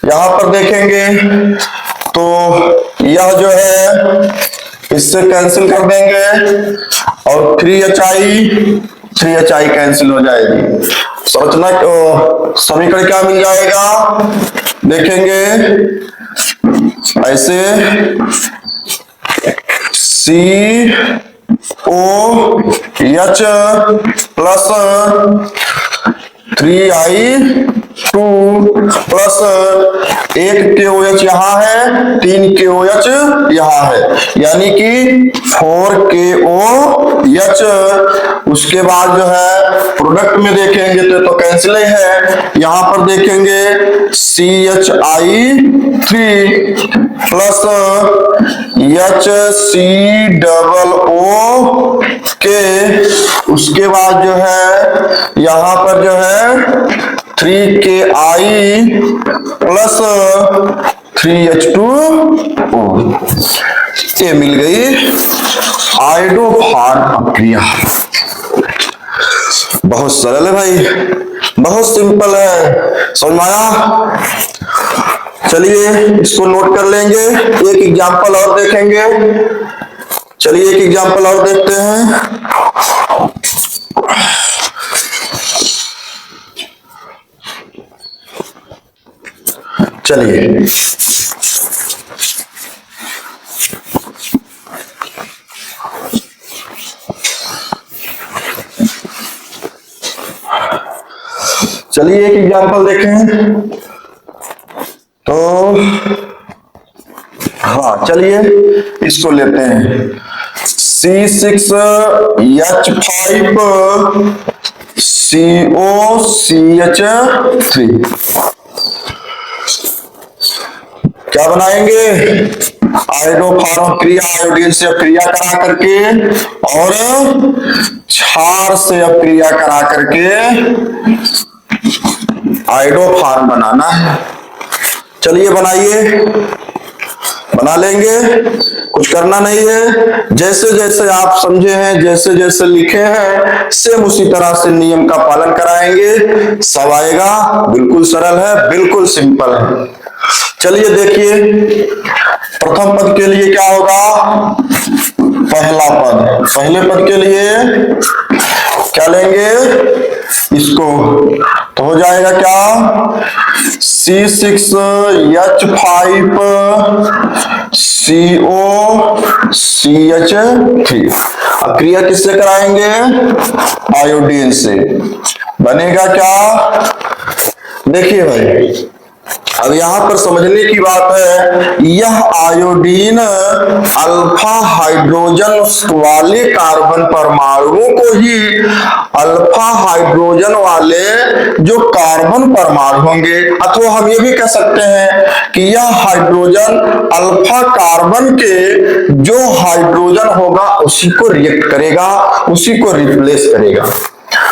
यहां पर देखेंगे तो यह जो है इससे कैंसिल कर देंगे और 3HI कैंसिल हो जाएगी। संरचना समीकरण क्या मिल जाएगा, देखेंगे ऐसे COH plus 3I2 plus 1 KOH यहाँ है, 3 KOH यहाँ है, यानी कि 4 KOH। उसके बाद जो है प्रोडक्ट में देखेंगे तो कैंसिल है, यहां पर देखेंगे CHI3 प्लस HCOOK। उसके बाद जो है यहां पर जो है 3KI प्लस 3H2O, ये मिल गई आयोडोफार्म क्रिया। बहुत सरल है भाई, बहुत सिंपल है, समझ में आया। चलिए इसको नोट कर लेंगे, एक एग्जांपल और देखेंगे। चलिए एक एग्जांपल और देखते हैं। चलिए चलिए एक एग्जांपल देखें तो हाँ, चलिए इसको लेते हैं C6H5COCH3। क्या बनाएंगे, आयोडोफार्म क्रिया, आयोडीन से क्रिया करा करके और क्षार से अब क्रिया करा करके आयोडोफार्म बनाना है। चलिए बनाइए, बना लेंगे, कुछ करना नहीं है। जैसे जैसे आप समझे हैं, जैसे जैसे लिखे हैं, सेम उसी तरह से नियम का पालन कराएंगे, सब आएगा। बिल्कुल सरल है, बिल्कुल सिंपल है। चलिए देखिए, प्रथम पद के लिए क्या होगा, पहला पद, पहले पद के लिए क्या लेंगे, इसको तो हो जाएगा क्या, C6H5COCH3। अब क्रिया किससे कराएंगे, आयोडीन से। बनेगा क्या, देखिए भाई, अब यहां पर समझने की बात है, यह आयोडीन अल्फा हाइड्रोजन वाले कार्बन परमाणुओं को ही अल्फा हाइड्रोजन वाले जो कार्बन परमाणु होंगे, अथवा हम ये भी कह सकते हैं कि यह हाइड्रोजन अल्फा कार्बन के जो हाइड्रोजन होगा उसी को रिएक्ट करेगा, उसी को रिप्लेस करेगा।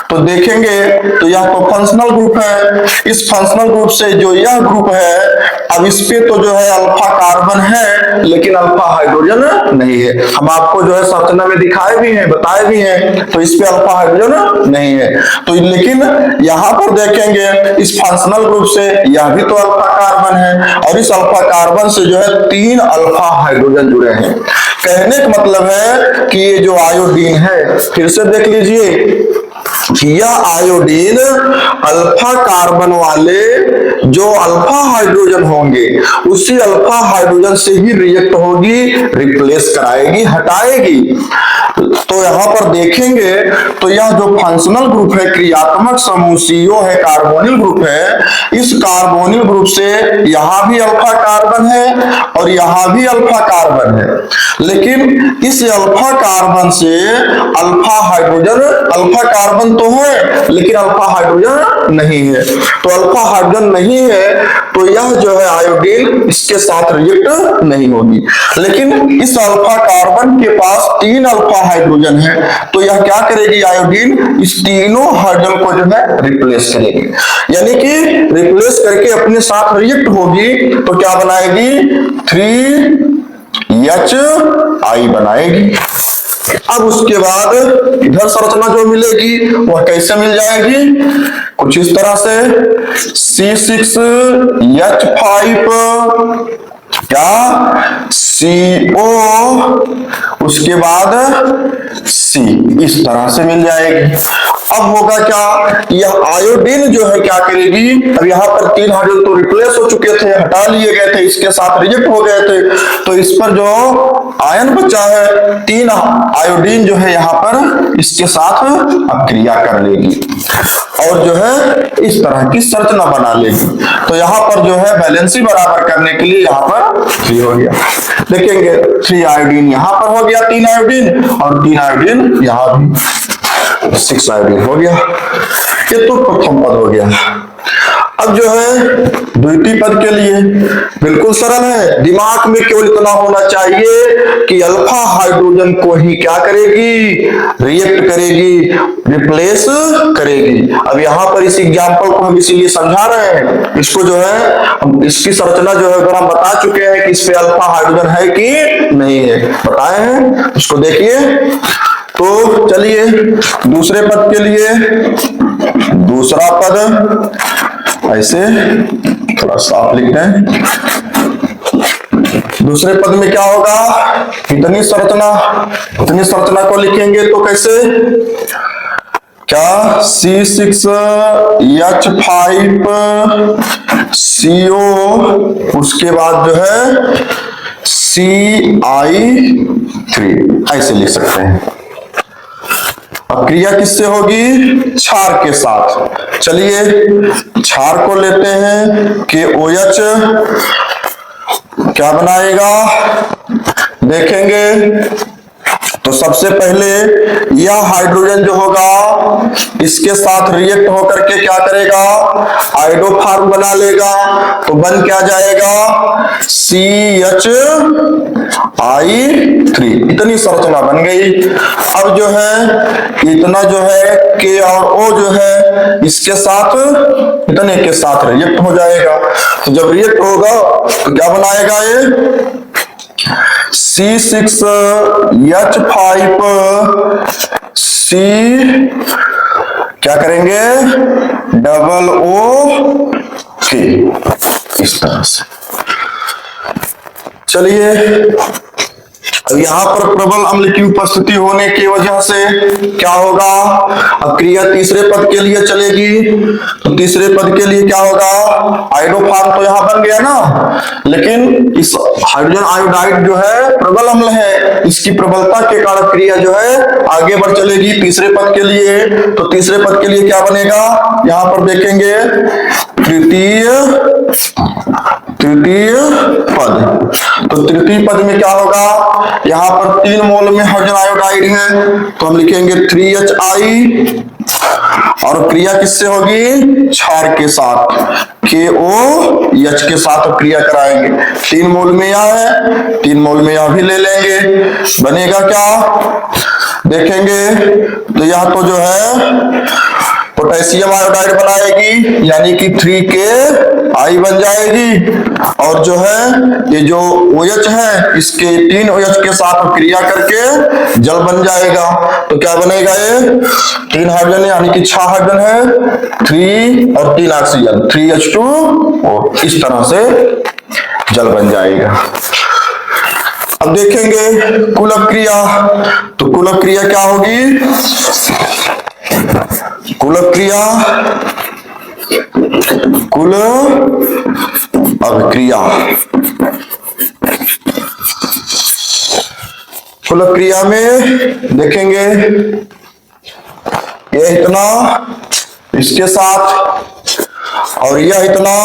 तो तो देखेंगे तो यह तो फंक्शनल ग्रुप है। इस फंक्शनल ग्रुप से जो यह ग्रुप है, अब इस पे तो जो है अल्फा कार्बन है लेकिन अल्फा हाइड्रोजन नहीं है। हम आपको जो है संरचना में दिखाए भी हैं, बताए भी हैं, तो इस पे अल्फा हाइड्रोजन नहीं है। तो लेकिन यहां पर देखेंगे इस फंक्शनल ग्रुप से यह भी तो अल्फा कार्बन है और इस अल्फा कार्बन से जो है 3 अल्फा हाइड्रोजन जुड़े हैं। कहने का मतलब है कि ये जो आयोडीन है, फिर से देख लीजिए कि यह आयोडीन अल्फा कार्बन वाले जो अल्फा हाइड्रोजन होंगे उसी अल्फा हाइड्रोजन से ही रिएक्ट होगी, रिप्लेस कराएगी, हटाएगी। तो यहां पर देखेंगे तो यह जो फंक्शनल ग्रुप है, क्रियात्मक समूह CO है, कार्बोनिल ग्रुप है। इस कार्बोनिल ग्रुप से यहां भी अल्फा कार्बन है और यहां भी अल्फा कार्बन है, लेकिन इस अल्फा कार्बन से अल्फा हाइड्रोजन, अल्फा कार्बन तो है लेकिन अल्फा हाइड्रोजन नहीं है। तो अल्फा हाइड्रोजन नहीं है तो यह जो है आयोडीन इसके साथ रिएक्ट नहीं होगी। लेकिन इस अल्फा कार्बन के पास 3 अल्फा हाइड्रोजन है, तो यह क्या करेगी आयोडीन, इस तीनों हाइड्रोजन को जो है रिप्लेस करेगी, यानी कि रिप्लेस करके अपने साथ रिएक्ट होगी। तो क्या बनाएगी, 3HI बनाएगी। अब उसके बाद इधर संरचना जो मिलेगी वह कैसे मिल जाएगी, कुछ इस तरह से C6H5 क्या CO, उसके बाद C, इस तरह से मिल जाएगी। अब होगा क्या, यह आयोडीन जो है क्या करेगी, अब यहाँ पर 3 हाइड्रोजन तो रिप्लेस हो चुके थे, हटा लिए गए थे, इसके साथ रिजेक्ट हो गए थे, तो इस पर जो आयन बचा है 3 आयोडीन जो है यहाँ पर इसके साथ अक्रिया कर लेगी और जो है इस तरह की संरचना बना लेगी। तो यहाँ पर जो है बैलेंसी बराबर करने के लिए यहाँ पर 3 हो गया। देखेंगे 3 आयोडीन यहाँ पर हो गया, 3 आयोडीन, और 3 आयोडीन यहाँ भी, 6 आयोडीन हो गया। ये तो प्रथम पद हो गया। अब जो है द्वितीय पद के लिए बिल्कुल सरल है, दिमाग में केवल इतना होना चाहिए कि अल्फा हाइड्रोजन को ही क्या करेगी, रिएक्ट करेगी, रिप्लेस करेगी। अब यहाँ पर इस एग्जाम्पल को हम इसीलिए समझा रहे हैं, इसको जो है इसकी संरचना जो है अगर हम बता चुके हैं कि इस पे अल्फा हाइड्रोजन है कि नहीं है, बताए हैं, इसको देखिए। तो चलिए दूसरे पद के लिए, दूसरा पद ऐसे थोड़ा साफ लिखते हैं। दूसरे पद में क्या होगा, इतनी संरचना को लिखेंगे तो कैसे, क्या C6H5CO, उसके बाद जो है CI3, ऐसे लिख सकते हैं। अब क्रिया किससे होगी, क्षार के साथ। चलिए क्षार को लेते हैं कि OH क्या बनाएगा, देखेंगे तो सबसे पहले यह हाइड्रोजन जो होगा इसके साथ रिएक्ट होकर के क्या करेगा, आयोडोफॉर्म बना लेगा, तो बन क्या जाएगा, CHI3। इतनी संरचना बन गई। अब जो है इतना जो है K और O जो है इसके साथ, इतने के साथ रिएक्ट हो जाएगा। तो जब रिएक्ट होगा तो क्या बनाएगा, ये C6H5C क्या करेंगे, OOK, इस तरह से। चलिए अब यहाँ पर प्रबल अम्ल की उपस्थिति होने की वजह से क्या होगा, अब क्रिया तीसरे पद के लिए चलेगी। तो तीसरे पद के लिए क्या होगा, आयोडोफॉर्म तो यहाँ बन गया ना, लेकिन इस हाइड्रोजन आयोडाइड जो है प्रबल अम्ल है, इसकी प्रबलता के कारण क्रिया जो है आगे बढ़ चलेगी तीसरे पद के लिए। तो तीसरे पद के लिए क्या बनेगा, यहाँ पर देखेंगे तृतीय पद। तो तृतीय पद में क्या होगा, यहां पर 3 मोल में हाइड्रोजन आयोडाइड है, तो हम लिखेंगे 3HI, और क्रिया किससे होगी, क्षार के साथ, KOH के साथ क्रिया कराएंगे। 3 मोल में यह है, 3 मोल में यह भी ले लेंगे, बनेगा क्या, देखेंगे तो यह तो जो है कैल्शियम आयोडाइड बनाएगी, यानी कि 3K बन जाएगी। और जो है ये जो OH है, इसके 3 OH के साथ क्रिया करके जल बन जाएगा। तो क्या बनेगा, ये 3 हाइड्रोजन यानी कि 6 हाइड्रोजन है, 3 और 3 ऑक्सीजन, 3H2O, इस तरह से जल बन जाएगा। अब देखेंगे कुलक क्रिया। तो कुलक क्रिया क्या होगी, कुलक क्रिया, कुल अभिक्रिया। कुलक क्रिया में देखेंगे ये इतना इसके साथ और यह इतना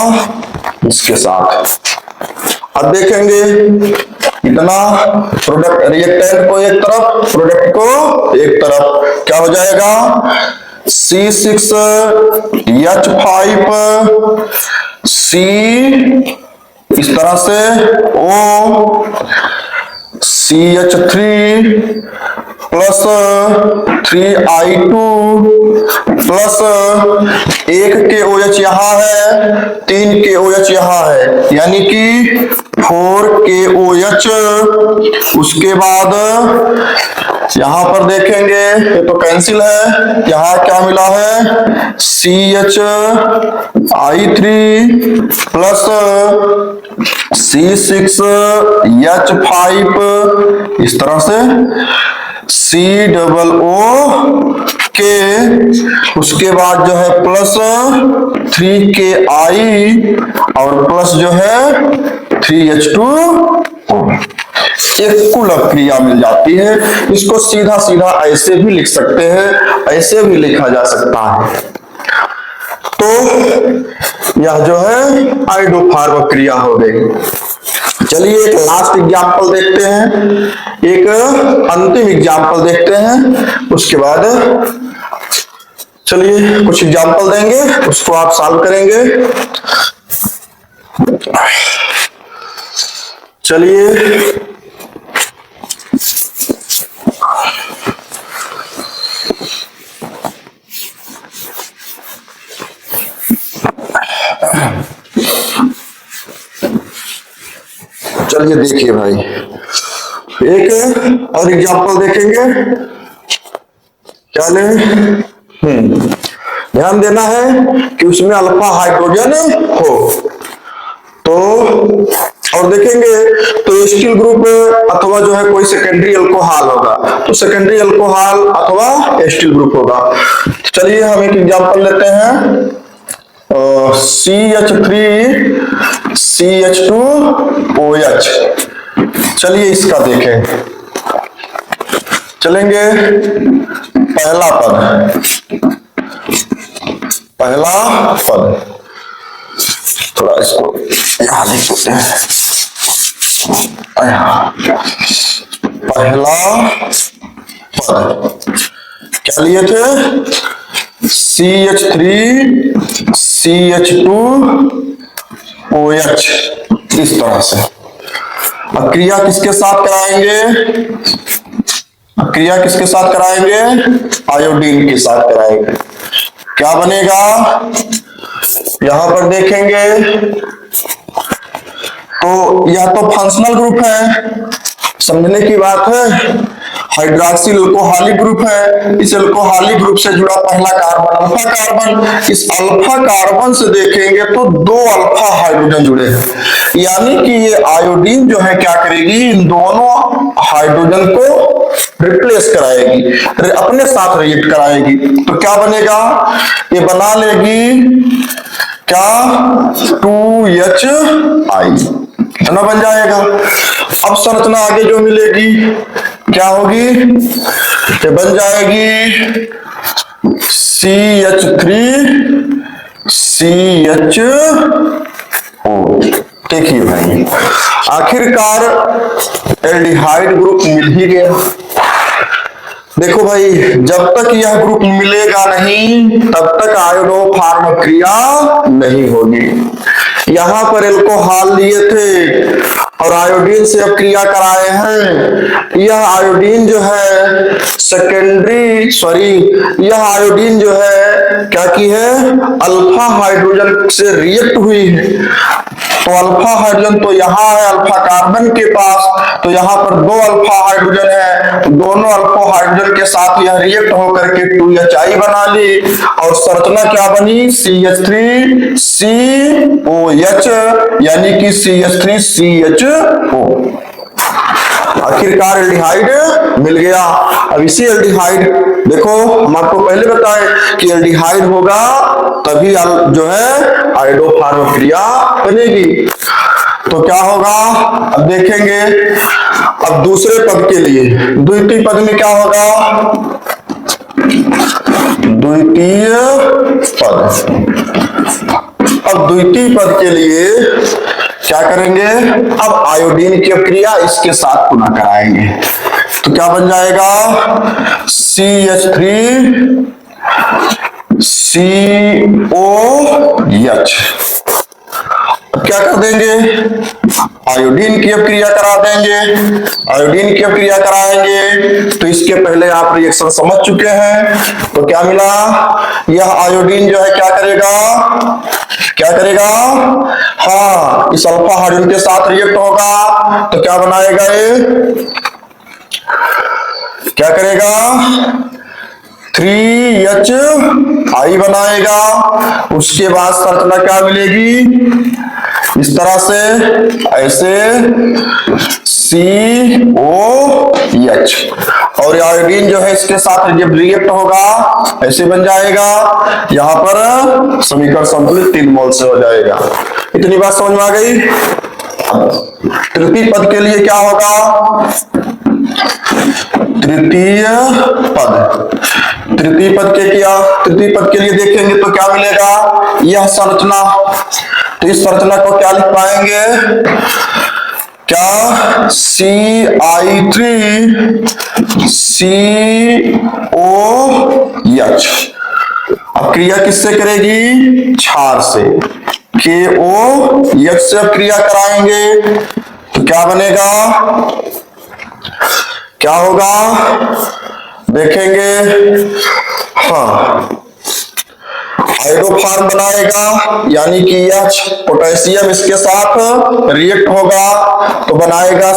इसके साथ। अब देखेंगे इतना प्रोडक्ट, रिएक्टेंट को एक तरफ, प्रोडक्ट को एक तरफ, क्या हो जाएगा, C6H5 C इस तरह से O CH3 plus 3I2 plus 1 के OH यहाँ है, 3 के OH यहाँ है, यानी कि 4 के OH। उसके बाद यहां पर देखेंगे ये तो कैंसिल है, यहां क्या मिला है, CH3 प्लस C6H5 इस तरह से COO उसके बाद जो है प्लस 3KI और प्लस जो है 3H2O। एक कुलक क्रिया मिल जाती है। इसको सीधा सीधा ऐसे भी लिख सकते हैं, ऐसे भी लिखा जा सकता है। तो यह जो है आइडोफार्म क्रिया हो गई। चलिए एक लास्ट एग्जाम्पल देखते हैं, एक अंतिम एग्जाम्पल देखते हैं, उसके बाद चलिए कुछ एग्जाम्पल देंगे, उसको आप सॉल्व करेंगे। चलिए चलिए देखिए भाई, एक और एग्जाम्पल देखेंगे। क्या लें, ध्यान देना है कि उसमें अल्फा हाइड्रोजन हो। तो और देखेंगे तो एस्टिल ग्रुप अथवा जो है कोई सेकेंडरी अल्कोहल होगा, तो सेकेंडरी अल्कोहल अथवा एस्टिल ग्रुप होगा। चलिए हम एक एग्जाम्पल लेते हैं, CH3 CH2OH। चलिए इसका देखें, चलेंगे पहला पद, थोड़ा इसको यहां लिख देते हैं। पहला पद क्या लिए थे, CH3 CH2OH इस तरह से। अब क्रिया किसके साथ कराएंगे, क्रिया किसके साथ कराएंगे, आयोडीन के साथ कराएंगे। क्या बनेगा, यहां पर देखेंगे तो यह तो फंक्शनल ग्रुप है, समझने की बात है। हाइड्रॉक्सिल अल्कोहलिक ग्रुप है, इस अल्कोहलिक ग्रुप से जुड़ा पहला कार्बन अल्फा कार्बन। इस अल्फा कार्बन से देखेंगे तो 2 अल्फा हाइड्रोजन जुड़े हैं, यानी कि ये आयोडीन जो है क्या करेगी, इन दोनों हाइड्रोजन को रिप्लेस कराएगी, अपने साथ रिएक्ट कराएगी। तो क्या बनेगा, ये बना लेगी क्या, 2HI इतना बन जाएगा। अब संरचना आगे जो मिलेगी क्या होगी, ये बन जाएगी CH3 CHO। देखिए भाई, आखिरकार एल्डिहाइड ग्रुप मिल ही गया। देखो भाई, जब तक यह ग्रुप मिलेगा नहीं तब तक आयोडोफार्म क्रिया नहीं होगी। यहां पर एल्कोहल लिए थे और आयोडीन से अब क्रिया कराए हैं। यह आयोडीन जो है यह आयोडीन जो है क्या की है, अल्फा हाइड्रोजन से रिएक्ट हुई है। तो अल्फा हाइड्रोजन तो यहाँ है अल्फा कार्बन के पास, तो यहाँ पर दो अल्फा हाइड्रोजन है, तो दोनों अल्फा हाइड्रोजन के साथ यह रिएक्ट होकर के 2HI बना ली और संरचना क्या बनी, CH3COH, यानी कि CH3CHO। आखिरकार एल्डिहाइड मिल गया। अब इसी एल्डिहाइड, देखो हम आपको पहले बताए कि एल्डिहाइड होगा तभी जो है आयोडोफार्म क्रिया बनेगी। तो क्या होगा अब देखेंगे। अब दूसरे पद के लिए द्वितीय पद में क्या होगा, द्वितीय पद। अब द्वितीय पद के लिए क्या करेंगे, अब आयोडीन की क्रिया इसके साथ पुनः कराएंगे। तो क्या बन जाएगा, CH3COH। क्या कर देंगे, आयोडीन की क्रिया करा देंगे। आयोडीन की क्रिया कराएंगे तो इसके पहले आप रिएक्शन समझ चुके हैं। तो क्या मिला, यह आयोडीन जो है क्या करेगा, हाँ इस अल्फा हाइड्रोजन के साथ रिएक्ट होगा तो क्या बनाएगा, ये क्या करेगा, 3HI बनाएगा। उसके बाद संरचना क्या मिलेगी, इस तरह से ऐसे COH, और आयोडीन जो है इसके साथ जब रिएक्ट होगा ऐसे बन जाएगा। यहां पर समीकरण संतुलित 3 मोल से हो जाएगा। इतनी बात समझ में आ गई। तृतीय पद के लिए क्या होगा, तृतीय पद के लिए देखेंगे तो क्या मिलेगा, यह संरचना। तो इस संरचना को क्या लिख पाएंगे, क्या CI3COH। अब क्रिया किससे करेगी, क्षार से, KOH से अब क्रिया कराएंगे तो क्या बनेगा, क्या होगा देखेंगे। हाँ आयोडोफार्म बनाएगा, यानी कि यह पोटेशियम इसके साथ रिएक्ट होगा तो बनाएगा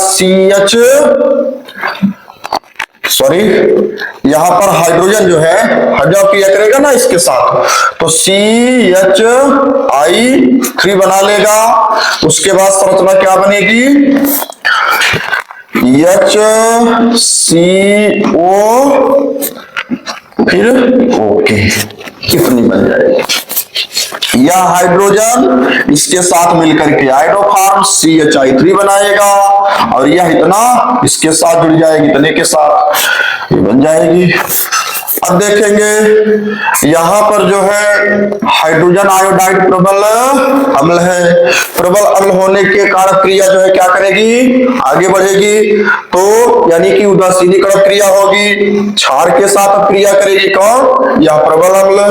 यहां पर हाइड्रोजन जो है हाइड्रोजन क्रिया करेगा ना इसके साथ, तो CHI3 बना लेगा। उसके बाद संरचना क्या बनेगी, HCO फिर ओके, कितनी बन जाएगी। यह हाइड्रोजन इसके साथ मिलकर के आयोडोफार्म CHI3 बनाएगा और यह इतना इसके साथ जुड़ जाएगी, इतने के साथ ये बन जाएगी। अब देखेंगे यहां पर जो है हाइड्रोजन आयोडाइड प्रबल अम्ल है। प्रबल अम्ल होने के कारण क्रिया जो है क्या करेगी, आगे बढ़ेगी। तो यानी कि उदासीनीकरण क्रिया होगी, क्षार के साथ क्रिया करेगी कौन, यह प्रबल अम्ल।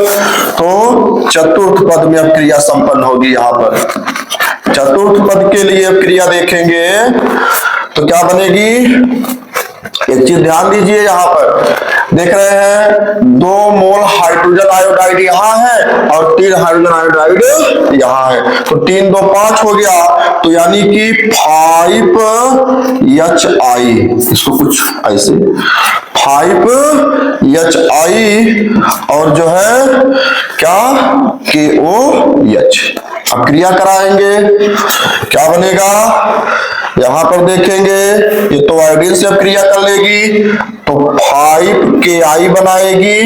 तो चतुर्थ पद में अब क्रिया संपन्न होगी। यहाँ पर चतुर्थ पद के लिए अब क्रिया देखेंगे तो क्या बनेगी, एक चीज ध्यान दीजिए, यहां पर देख रहे हैं 2 मोल हाइड्रोजन आयोडाइड यहां है और 3 हाइड्रोजन आयोडाइड यहां है, तो 3 2 5 हो गया। तो यानी कि 5HI, इसको कुछ ऐसे 5HI और जो है क्या KOH। अब क्रिया कराएंगे क्या बनेगा, यहां पर देखेंगे ये तो आयोडीन से अब क्रिया कर लेगी तो 5KI बनाएगी।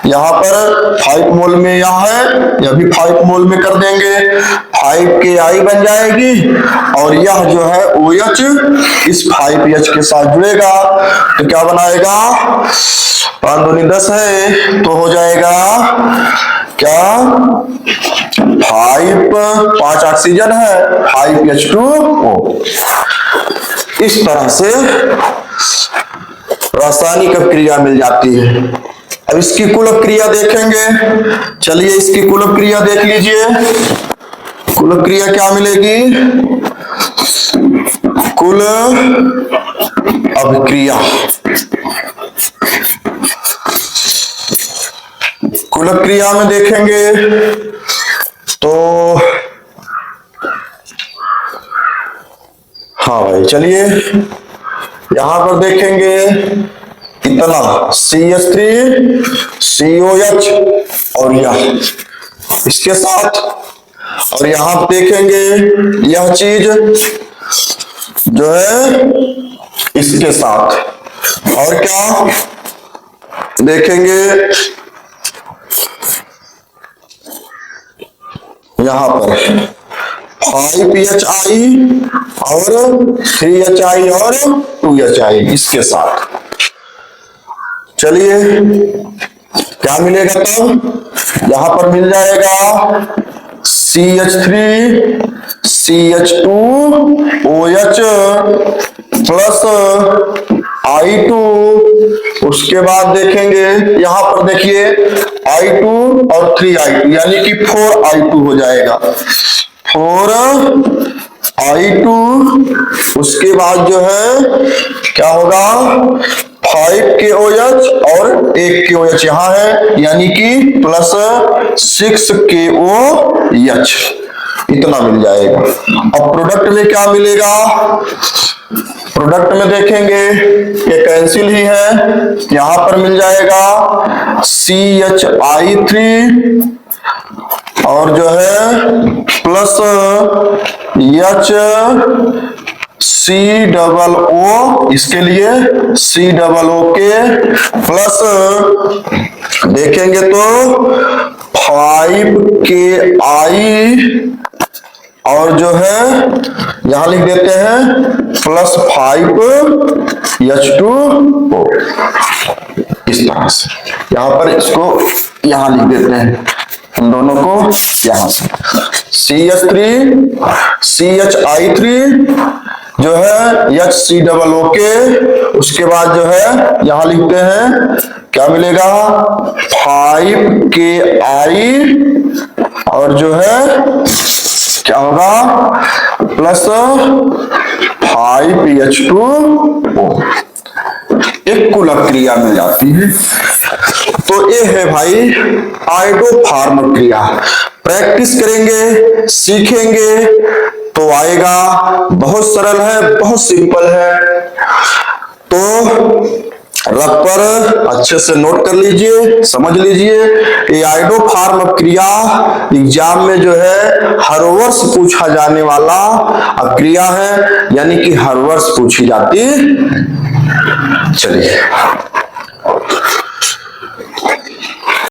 यहां पर 5 मोल में यह है, यह भी 5 मोल में कर देंगे, 5KI बन जाएगी और यह जो है OH इस 5H के साथ जुड़ेगा तो क्या बनाएगा, 5 दूनी 10 है तो हो जाएगा क्या, 5 ऑक्सीजन है 5H2O। इस तरह से रासायनिक क्रिया मिल जाती है। अब इसकी कुल क्रिया देखेंगे, चलिए इसकी कुल क्रिया देख लीजिए। कुल क्रिया क्या मिलेगी? कुल अभिक्रिया। कुल क्रिया में देखेंगे तो हाँ भाई चलिए यहां पर देखेंगे इतना CH3 COH और यह इसके साथ, और यहां देखेंगे यह चीज जो है इसके साथ, और क्या देखेंगे यहां पर 5HI और 3HI और 2HI इसके साथ। चलिए क्या मिलेगा तब? यहां पर मिल जाएगा CH3 CH2 OH plus I2। उसके बाद देखेंगे यहां पर देखिए I2 और 3I2 यानी कि 4I2 हो जाएगा, 4I2। उसके बाद जो है क्या होगा 5KOH और 1KOH यहां है यानी कि प्लस 6KOH इतना मिल जाएगा। अब प्रोडक्ट में क्या मिलेगा? प्रोडक्ट में देखेंगे ये कैंसिल ही है, यहां पर मिल जाएगा CHI3 और जो है प्लस HCOO, इसके लिए COO के प्लस देखेंगे तो 5KI और जो है यहां लिख देते हैं प्लस 5H2O। इस तरह से यहां पर इसको यहां लिख देते हैं, इन दोनों को यहां से CH3 CHI3 जो है HCOO के, उसके बाद जो है यहां लिखते हैं क्या मिलेगा 5KI और जो है क्या होगा प्लस 5H2O। एक कुल क्रिया मिल जाती है। तो ये है भाई आयोडोफार्म क्रिया। प्रैक्टिस करेंगे सीखेंगे तो आएगा। बहुत सरल है, बहुत सिंपल है। तो रख पर अच्छे से नोट कर लीजिए, समझ लीजिए। ये आयोडोफार्म क्रिया एग्जाम में जो है हर वर्ष पूछा जाने वाला क्रिया है, यानी कि हर वर्ष पूछी जाती। चलिए